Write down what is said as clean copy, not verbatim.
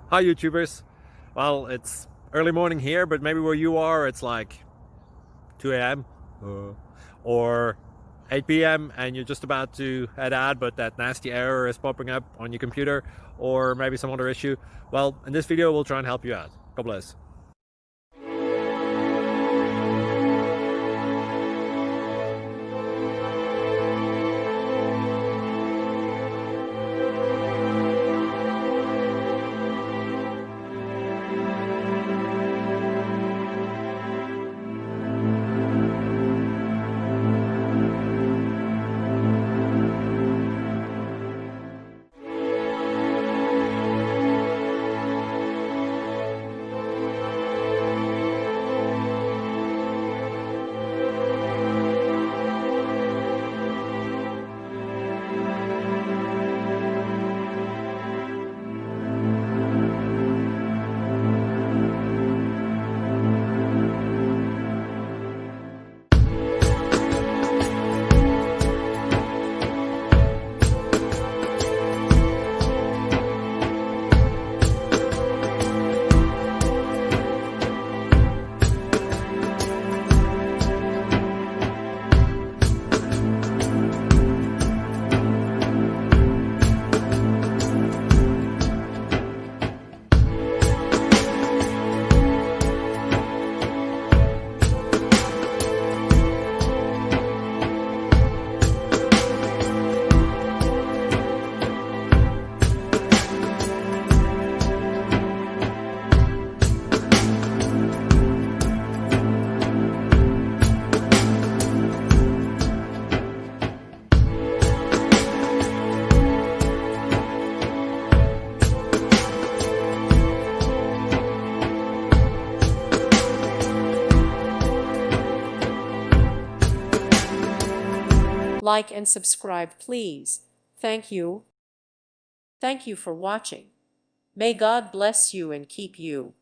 Hi YouTubers. Well, it's early morning here, but maybe where you are it's like 2 a.m. or 8 p.m. and you're just about to head out, but that nasty error is popping up on your computer, or maybe some other issue. Well, in this video we'll try and help you out. God bless. Like and subscribe, please. Thank you. Thank you for watching. May God bless you and keep you.